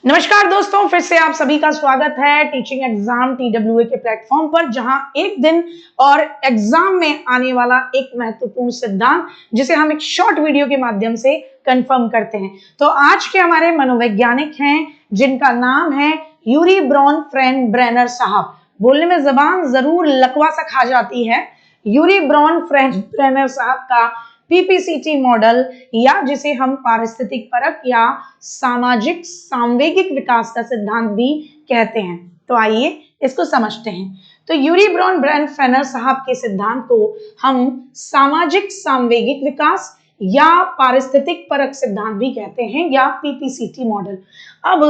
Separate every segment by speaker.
Speaker 1: नमस्कार दोस्तों, फिर से आप सभी का स्वागत है टीचिंग एग्जाम TWA के प्लेटफॉर्म पर, जहां एक दिन और एग्जाम में आने वाला एक महत्वपूर्ण सिद्धांत जिसे हम एक शॉर्ट वीडियो के माध्यम से कंफर्म करते हैं। तो आज के हमारे मनोवैज्ञानिक हैं जिनका नाम है यूरी ब्रॉन-फ्रेन-ब्रेनर साहब। बोलने में जबान जरूर लकवा सा खा जाती है। यूरी ब्रॉन-फ्रेन-ब्रेनर साहब का पीपीसीटी मॉडल, या जिसे हम पारिस्थितिक परक या सामाजिक सांवेगिक विकास का सिद्धांत भी कहते हैं। तो आइए इसको समझते हैं। तो यूरी ब्रॉन-ब्रेन-फ्रेनर साहब के सिद्धांत को हम सामाजिक सांवेगिक विकास या पारिस्थितिक परक सिद्धांत भी कहते हैं, या पीपीसीटी मॉडल। अब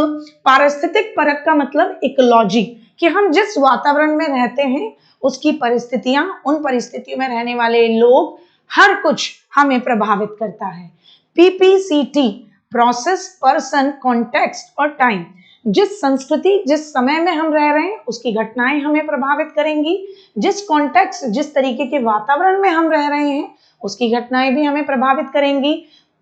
Speaker 1: पारिस्थितिक परक का मतलब इकोलॉजी, कि हम जिस वातावरण में रहते हैं उसकी परिस्थितियां, उन परिस्थितियों में रहने वाले लोग, हर कुछ हमें प्रभावित करता है। पीपीसीटी प्रोसेस, पर्सन, कॉन्टेक्स्ट और टाइम। जिस संस्कृति, जिस समय में हम रह रहे हैं उसकी घटनाएं हमें प्रभावित करेंगी। जिस कॉन्टेक्स्ट, जिस तरीके के वातावरण में हम रह रहे हैं उसकी घटनाएं भी हमें प्रभावित करेंगी।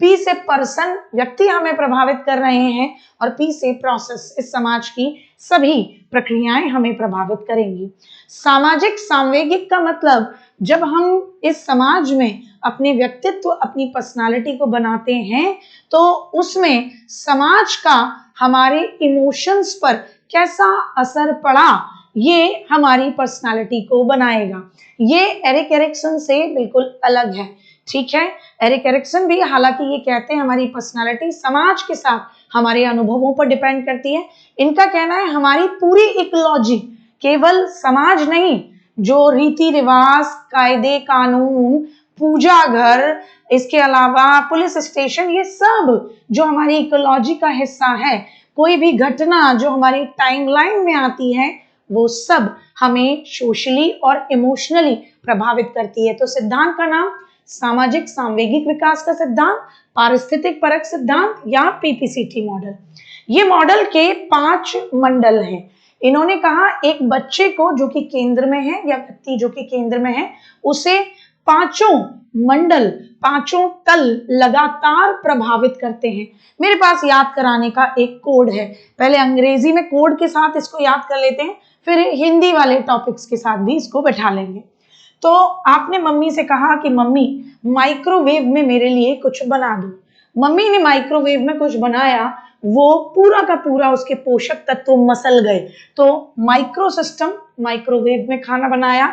Speaker 1: पी से पर्सन, व्यक्ति हमें प्रभावित कर रहे हैं, और पी से प्रोसेस, इस समाज की सभी प्रक्रियाएं हमें प्रभावित करेंगी। सामाजिक सांवेगिक का मतलब जब हम इस समाज में अपने व्यक्तित्व, अपनी पर्सनालिटी को बनाते हैं तो उसमें समाज का हमारे इमोशंस पर कैसा असर पड़ा, ये हमारी पर्सनालिटी को बनाएगा। ये एरिक एरिक्सन से बिल्कुल अलग है, ठीक है। एरिक एरिक्सन भी हालांकि ये कहते हैं हमारी पर्सनालिटी समाज के साथ हमारे अनुभवों पर डिपेंड करती है। इनका कहना है हमारी पूरी इकोलॉजी, केवल समाज नहीं, जो रीति रिवाज, कायदे कानून, पूजा घर, इसके अलावा पुलिस स्टेशन, ये सब जो हमारी इकोलॉजी का हिस्सा है, कोई भी घटना जो हमारी टाइमलाइन में आती है वो सब हमें सोशली और इमोशनली प्रभावित करती है। तो सिद्धांत का नाम सामाजिक सांवेगिक विकास का सिद्धांत, पारिस्थितिक परक सिद्धांत या पीपीसीटी मॉडल। ये मॉडल के 5 मंडल हैं। इन्होंने कहा एक बच्चे को जो कि केंद्र में है, या व्यक्ति जो कि केंद्र में है, उसे 5 मंडल, 5 तल लगातार प्रभावित करते हैं। मेरे पास याद कराने का एक कोड है। पहले अंग्रेजी में कोड के साथ इसको याद कर लेते हैं, फिर हिंदी वाले टॉपिक्स के साथ भी इसको बैठा लेंगे। तो आपने मम्मी से कहा कि मम्मी माइक्रोवेव में मेरे लिए कुछ बना दो। मम्मी ने माइक्रोवेव में कुछ बनाया, वो पूरा का पूरा उसके पोषक तत्व मसल गए। तो माइक्रो सिस्टम, माइक्रोवेव में खाना बनाया,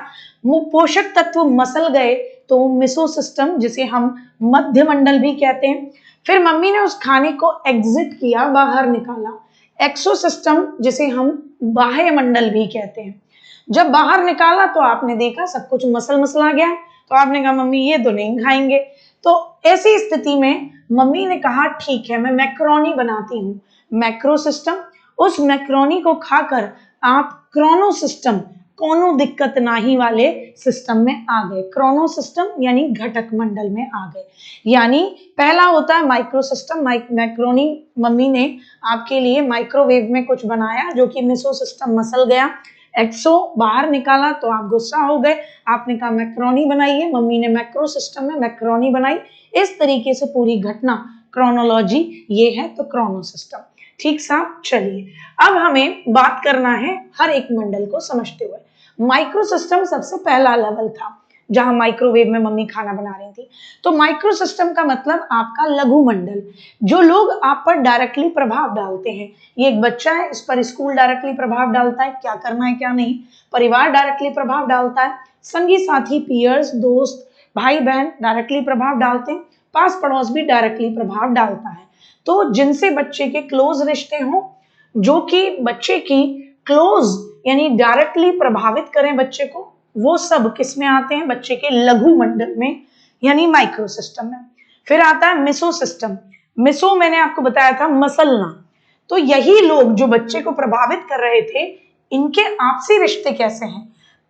Speaker 1: पोषक तत्व मसल गए, तो मिसो सिस्टम, जिसे हम मध्य मंडल भी कहते हैं। फिर मम्मी ने उस खाने को एग्जिट किया, बाहर निकाला, एक्सो सिस्टम, जिसे हम बाह्य मंडल भी कहते हैं। जब बाहर निकाला तो आपने देखा सब कुछ मसल मसला गया, तो आपने कहा मम्मी ये तो नहीं खाएंगे। तो ऐसी स्थिति में मम्मी ने कहा ठीक है, मैं मैक्रोनी बनाती हूँ। मैक्रो सिस्टम, उस मैक्रोनी को खाकर आप क्रोनो सिस्टम, कोनो दिक्कत नाही वाले सिस्टम में आ गए। क्रोनो सिस्टम यानी घटक मंडल में आ गए। यानी पहला होता है माइक्रो सिस्टम, मैक्रोनी, मम्मी ने आपके लिए माइक्रोवेव में कुछ बनाया जो कि मिसो सिस्टम मसल गया, एक्सो बाहर निकाला तो आप गुस्सा हो गए, आपने कहा मैक्रोनी बनाइए, मम्मी ने मैक्रो सिस्टम में मैक्रोनी बनाई। इस तरीके से पूरी घटना, क्रोनोलॉजी ये है तो क्रोनो सिस्टम। ठीक साहब, चलिए अब हमें बात करना है हर एक मंडल को समझते हुए। माइक्रो सिस्टम सबसे पहला लेवल था जहां माइक्रोवेव में मम्मी खाना बना रही थी। तो माइक्रो सिस्टम का मतलब आपका लघु मंडल, जो लोग आप पर डायरेक्टली प्रभाव डालते हैं। ये एक बच्चा है, इस पर स्कूल डायरेक्टली प्रभाव डालता है, क्या करना है क्या नहीं। परिवार डायरेक्टली प्रभाव डालता है, संगी साथी, पीयर्स, दोस्त, भाई बहन डायरेक्टली प्रभाव डालते हैं, पास पड़ोस भी डायरेक्टली प्रभाव डालता है। तो जिनसे बच्चे के क्लोज रिश्ते हों, जो कि बच्चे की क्लोज यानी डायरेक्टली प्रभावित करें बच्चे को, वो सब किस में आते हैं, बच्चे के लघु मंडल में यानी माइक्रो सिस्टम में। फिर आता है मिसो सिस्टम। मिसो मैंने आपको बताया था मसलना। तो यही लोग जो बच्चे को प्रभावित कर रहे थे, इनके आपसी रिश्ते कैसे हैं।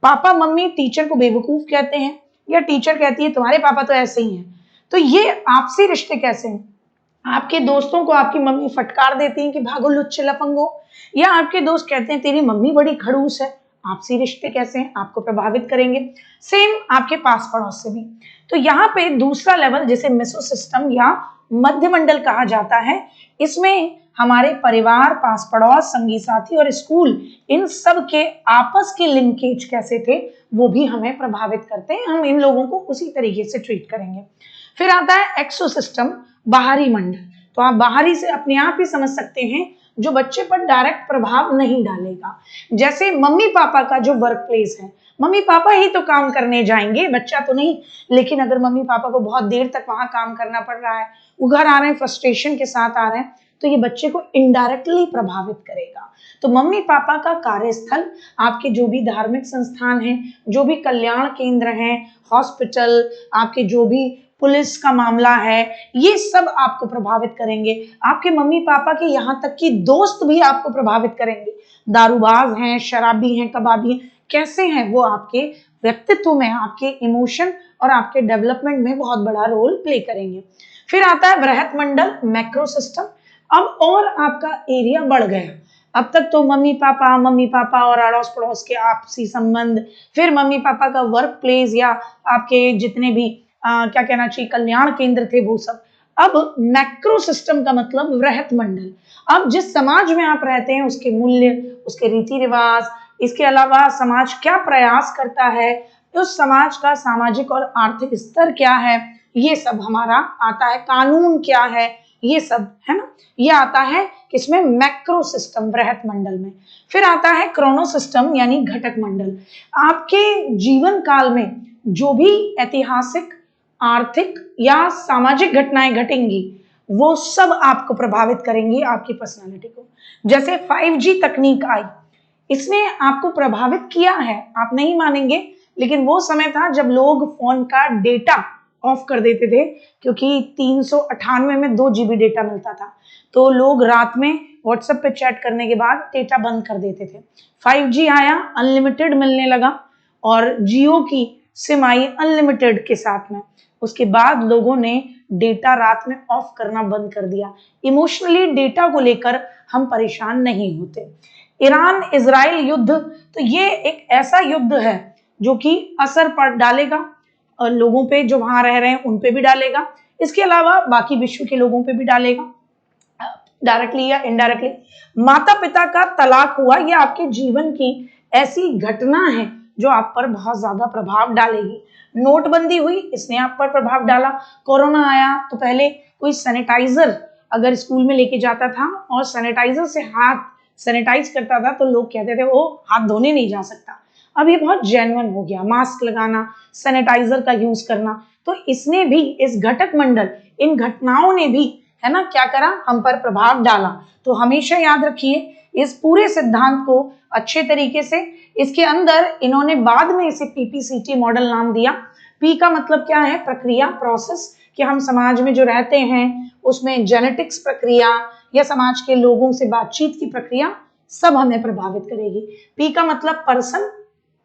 Speaker 1: पापा मम्मी टीचर को बेवकूफ कहते हैं, या टीचर कहती है तुम्हारे पापा तो ऐसे ही हैं। तो ये आपसी रिश्ते कैसे हैं। आपके दोस्तों को आपकी मम्मी फटकार देती है कि भागो लुच्चे लफंगो, या आपके दोस्त कहते हैं तेरी मम्मी बड़ी खड़ूस है। आपसी रिश्ते कैसे हैं, आपको प्रभावित करेंगे। सेम आपके पास पड़ोस से भी। तो यहाँ पे दूसरा लेवल जिसे मेसो सिस्टम या मध्य मंडल कहा जाता है, इसमें हमारे परिवार, पास पड़ोस, संगी साथी और स्कूल, इन सब के आपस के लिंकेज कैसे थे वो भी हमें प्रभावित करते हैं। हम इन लोगों को उसी तरीके से ट्रीट करेंगे। फिर आता है एक्सोसिस्टम, बाहरी मंडल। तो आप बाहरी से अपने आप ही समझ सकते हैं जो बच्चे पर डायरेक्ट प्रभाव नहीं डालेगा। जैसे मम्मी पापा का जो वर्क प्लेस है, मम्मी पापा ही तो काम करने जाएंगे, बच्चा तो नहीं। लेकिन अगर मम्मी पापा को बहुत देर तक वहां काम करना पड़ रहा है, वो घर आ रहे हैं फ्रस्ट्रेशन के साथ आ रहे हैं, तो ये बच्चे को इनडायरेक्टली प्रभावित करेगा। तो मम्मी पापा का कार्यस्थल, आपके जो भी धार्मिक संस्थान हैं, जो भी कल्याण केंद्र हैं, हॉस्पिटल, आपके जो भी पुलिस का मामला है, ये सब आपको प्रभावित करेंगे। आपके मम्मी पापा के यहाँ तक कि दोस्त भी आपको प्रभावित करेंगे। दारूबाज हैं, शराबी हैं, कबाबी हैं, कैसे हैं वो आपके व्यक्तित्व में, आपके इमोशन और आपके डेवलपमेंट में बहुत बड़ा रोल प्ले करेंगे। फिर आता है बृहत मंडल, मैक्रो सिस्टम। अब और आपका एरिया बढ़ गया। अब तक तो मम्मी पापा और अड़ोस पड़ोस के आपसी संबंध, फिर मम्मी पापा का वर्क प्लेस या आपके जितने भी क्या कहना चाहिए कल्याण केंद्र थे वो सब। अब मैक्रो सिस्टम का मतलब वृहत मंडल। अब जिस समाज में आप रहते हैं उसके मूल्य, उसके रीति रिवाज, इसके अलावा समाज क्या प्रयास करता है, उस समाज का सामाजिक और आर्थिक स्तर क्या है, ये सब हमारा आता है। कानून क्या है, ये सब है ना, ये आता है किसमें, मैक्रो सिस्टम, वृहत मंडल में। फिर आता है क्रोनो सिस्टम यानी घटक मंडल। आपके जीवन काल में जो भी ऐतिहासिक, आर्थिक या सामाजिक घटनाएं घटेंगी वो सब आपको प्रभावित करेंगी, आपकी पर्सनालिटी को। जैसे 5G तकनीक आई, इसने आपको प्रभावित किया है, आप नहीं मानेंगे, लेकिन वो समय था जब लोग फोन का डेटा ऑफ कर देते थे, क्योंकि 398 में 2 GB डेटा मिलता था, तो लोग रात में व्हाट्सएप पे चैट करने के बाद डेटा बंद कर देते थे। 5G आया, अनलिमिटेड मिलने लगा, और जियो की सिम आई अनलिमिटेड के साथ में। उसके बाद लोगों ने डेटा रात में ऑफ करना बंद कर दिया। इमोशनली डेटा को लेकर हम परेशान नहीं होते। ईरान इजराइल युद्ध, तो ये एक ऐसा युद्ध है जो कि असर पड़ डालेगा और लोगों पे जो वहां रह रहे हैं उन पे भी डालेगा, इसके अलावा बाकी विश्व के लोगों पे भी डालेगा, डायरेक्टली या इनडायरेक्टली। माता पिता का तलाक हुआ, ये आपके जीवन की ऐसी घटना है जो आप पर बहुत ज्यादा प्रभाव डालेगी। नोटबंदी हुई, इसने आप पर प्रभाव डाला। कोरोना आया तो पहले कोई सैनिटाइजर अगर स्कूल में लेके जाता था और सैनिटाइजर से हाथ सैनिटाइज करता था तो लोग कहते थे वो हाथ धोने नहीं जा सकता। अब ये बहुत जेन्युइन हो गया, मास्क लगाना, सैनिटाइजर का यूज करना। तो इसने भी, इस घटक मंडल, इन घटनाओं ने भी, है ना, क्या करा, हम पर प्रभाव डाला। तो हमेशा याद रखिए इस पूरे सिद्धांत को अच्छे तरीके से। इसके अंदर इन्होंने बाद में इसे PPCT मॉडल नाम दिया। पी का मतलब क्या है, प्रक्रिया, प्रोसेस, कि हम समाज में जो रहते हैं उसमें जेनेटिक्स प्रक्रिया या समाज के लोगों से बातचीत की प्रक्रिया सब हमें प्रभावित करेगी। पी का मतलब पर्सन,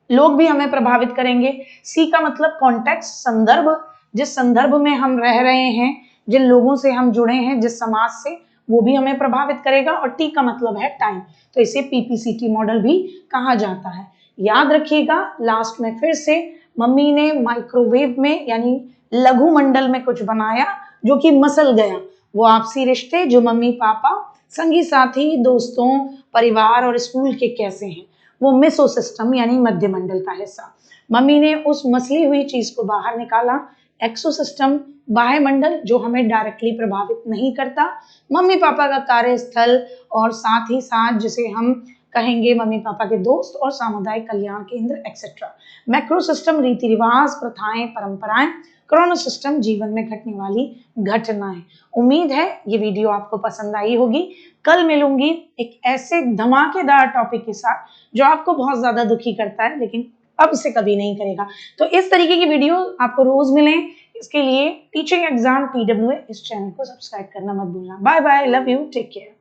Speaker 1: लोग भी हमें प्रभावित करेंगे। सी का मतलब कॉन्टेक्स्ट, संदर्भ, जिस संदर्भ में हम रह रहे हैं, जिन लोगों से हम जुड़े हैं, जिस समाज से, वो भी हमें प्रभावित करेगा। और टी का मतलब है टाइम, तो इसे PPCT मॉडल भी कहा जाता है। याद रखिएगा, लास्ट में फिर से, मम्मी ने माइक्रोवेव में यानी लघु मंडल में कुछ बनाया जो कि मसल गया। वो आपसी रिश्ते जो मम्मी पापा, संगी साथी, दोस्तों, परिवार और स्कूल के कैसे हैं, वो मेसो सिस्टम यानी मध्य मंडल का हिस्सा। मम्मी ने उस मसली हुई चीज को बाहर निकाला। एक्सो सिस्टम, बाह्य मंडल, जो हमें डायरेक्टली प्रभावित नहीं करता, मम्मी पापा का कार्यस्थल और साथ ही साथ जिसे हम कहेंगे मम्मी पापा के दोस्त और सामुदायिक कल्याण केंद्र एक्सेट्रा। मैक्रो सिस्टम, रीति रिवाज, प्रथाएं, परंपराएं। क्रोनो सिस्टम, जीवन में घटने वाली घटनाएं। उम्मीद है ये वीडियो आपको पसंद आई होगी। कल मिलूंगी एक ऐसे धमाकेदार टॉपिक के साथ जो आपको बहुत ज्यादा दुखी करता है लेकिन अब से कभी नहीं करेगा। तो इस तरीके की वीडियो आपको रोज मिले, इसके लिए टीचिंग एग्जाम TWA इस चैनल को सब्सक्राइब करना मत भूलना। Bye bye, love you, take care.